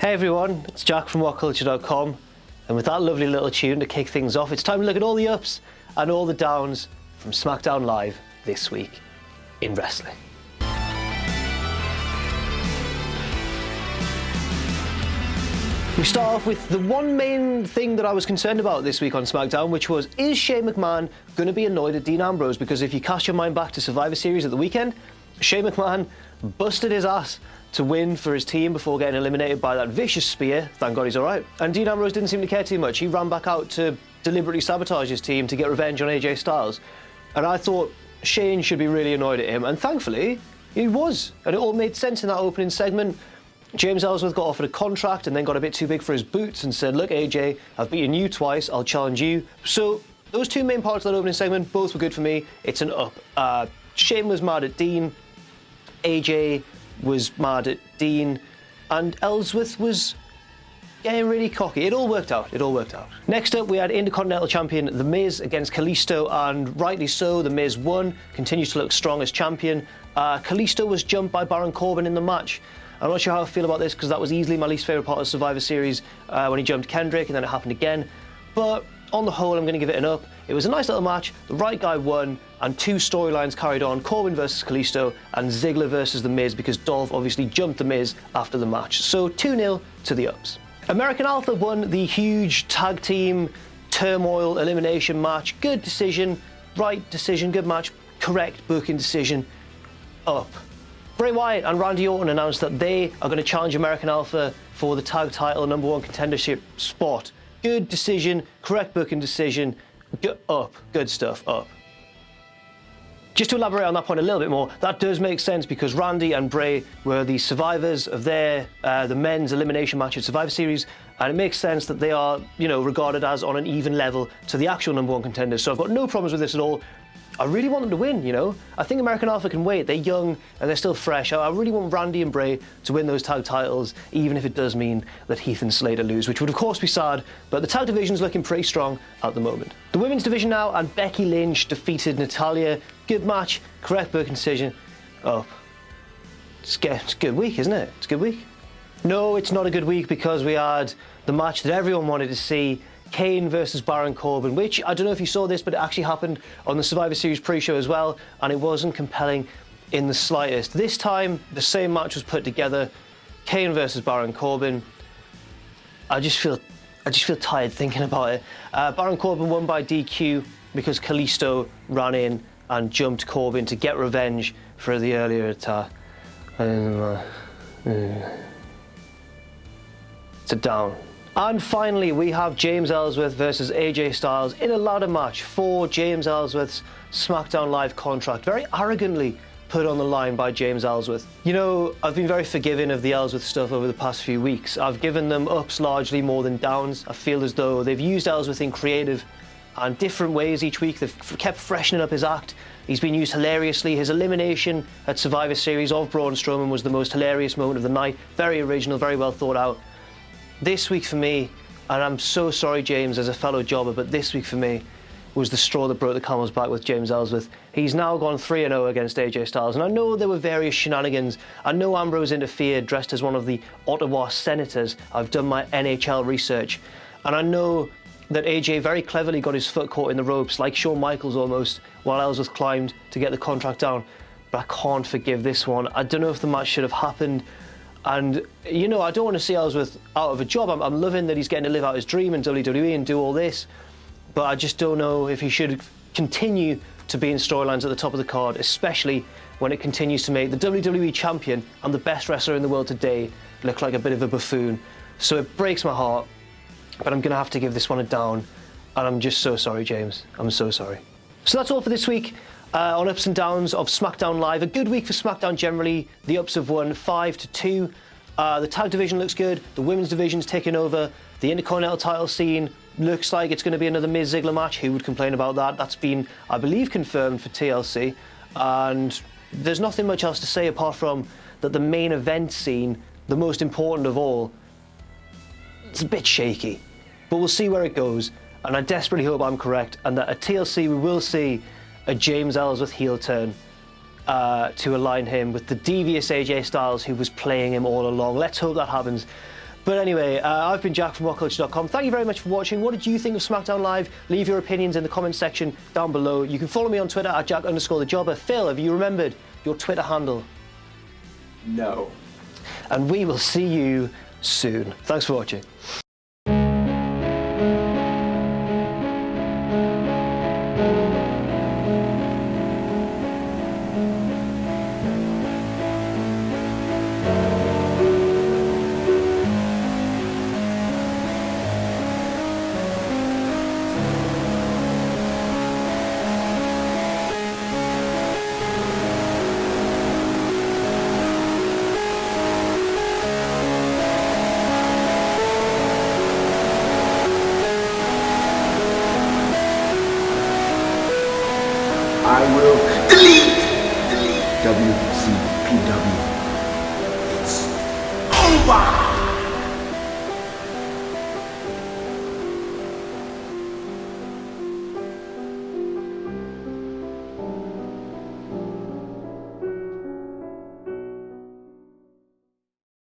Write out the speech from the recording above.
Hey everyone, it's Jack from WhatCulture.com, and with that lovely little tune to kick things off, it's time to look at all the ups and all the downs from SmackDown Live this week in wrestling. We start off with the one main thing that I was concerned about this week on SmackDown, which was, is Shane McMahon going to be annoyed at Dean Ambrose? Because if you cast your mind back to Survivor Series at the weekend, Shane McMahon busted his ass to win for his team before getting eliminated by that vicious spear. Thank God he's all right. And Dean Ambrose didn't seem to care too much. He ran back out to deliberately sabotage his team to get revenge on AJ Styles. And I thought Shane should be really annoyed at him, and thankfully he was. And it all made sense in that opening segment. James Ellsworth got offered a contract and then got a bit too big for his boots and said, look AJ, I've beaten you twice, I'll challenge you. So those two main parts of that opening segment, both were good for me. It's an up. Shane was mad at Dean, AJ was mad at Dean, and Ellsworth was getting really cocky. It all worked out. Next up, we had Intercontinental Champion The Miz against Kalisto, and rightly so, The Miz won, continues to look strong as champion. Kalisto was jumped by Baron Corbin in the match. I'm not sure how I feel about this because that was easily my least favourite part of Survivor Series when he jumped Kendrick and then it happened again. But on the whole, I'm going to give it an up. It was a nice little match, the right guy won, and two storylines carried on, Corbin versus Kalisto and Ziggler versus The Miz, because Dolph obviously jumped The Miz after the match. So 2-0 to the ups. American Alpha won the huge tag team turmoil elimination match. Good decision, right decision, good match, correct booking decision, up. Bray Wyatt and Randy Orton announced that they are going to challenge American Alpha for the tag title #1 contendership spot. Good decision, correct booking decision, up, good stuff, up. Just to elaborate on that point a little bit more, that does make sense because Randy and Bray were the survivors of the men's elimination match at Survivor Series, and it makes sense that they are, regarded as on an even level to the actual #1 contenders. So I've got no problems with this at all. I really want them to win, I think American Alpha can wait. They're young and they're still fresh. I really want Randy and Bray to win those tag titles, even if it does mean that Heath and Slater lose, which would of course be sad, but the tag division's looking pretty strong at the moment. The women's division now, and Becky Lynch defeated Natalya. Good match, correct booking decision, up. It's a good week, isn't it? It's a good week. No, it's not a good week because we had the match that everyone wanted to see, Kane versus Baron Corbin, which, I don't know if you saw this, but it actually happened on the Survivor Series pre-show as well, and it wasn't compelling in the slightest. This time, the same match was put together, Kane versus Baron Corbin. I just feel tired thinking about it. Baron Corbin won by DQ because Kalisto ran in and jumped Corbin to get revenge for the earlier attack. It's a down. And finally, we have James Ellsworth versus AJ Styles in a ladder match for James Ellsworth's SmackDown Live contract, very arrogantly put on the line by James Ellsworth. I've been very forgiving of the Ellsworth stuff over the past few weeks. I've given them ups largely more than downs. I feel as though they've used Ellsworth in creative and different ways each week. They've kept freshening up his act. He's been used hilariously. His elimination at Survivor Series of Braun Strowman was the most hilarious moment of the night. Very original, very well thought out. This week for me, and I'm so sorry James as a fellow jobber, but this week for me was the straw that broke the camel's back with James Ellsworth. He's now gone 3-0 against AJ Styles, and I know there were various shenanigans. I know Ambrose interfered dressed as one of the Ottawa Senators. I've done my NHL research, and I know that AJ very cleverly got his foot caught in the ropes, like Shawn Michaels almost, while Ellsworth climbed to get the contract down. But I can't forgive this one. I don't know if the match should have happened. And, I don't want to see Ellsworth out of a job. I'm loving that he's getting to live out his dream in WWE and do all this. But I just don't know if he should continue to be in storylines at the top of the card, especially when it continues to make the WWE champion and the best wrestler in the world today look like a bit of a buffoon. So it breaks my heart, but I'm going to have to give this one a down. And I'm just so sorry, James. I'm so sorry. So that's all for this week. On ups and downs of SmackDown Live. A good week for SmackDown generally. The ups have won 5-2. The tag division looks good. The women's division's taking over. The Intercontinental title scene looks like it's going to be another Miz Ziggler match. Who would complain about that? That's been, I believe, confirmed for TLC. And there's nothing much else to say apart from that the main event scene, the most important of all, it's a bit shaky. But we'll see where it goes. And I desperately hope I'm correct and that at TLC we will see a James Ellsworth heel turn to align him with the devious AJ Styles who was playing him all along. Let's hope that happens. But anyway, I've been Jack from WhatCulture.com. Thank you very much for watching. What did you think of SmackDown Live? Leave your opinions in the comment section down below. You can follow me on Twitter at Jack_the_Jobber. Phil, have you remembered your Twitter handle? No. And we will see you soon. Thanks for watching. I will delete WCPW. It's over!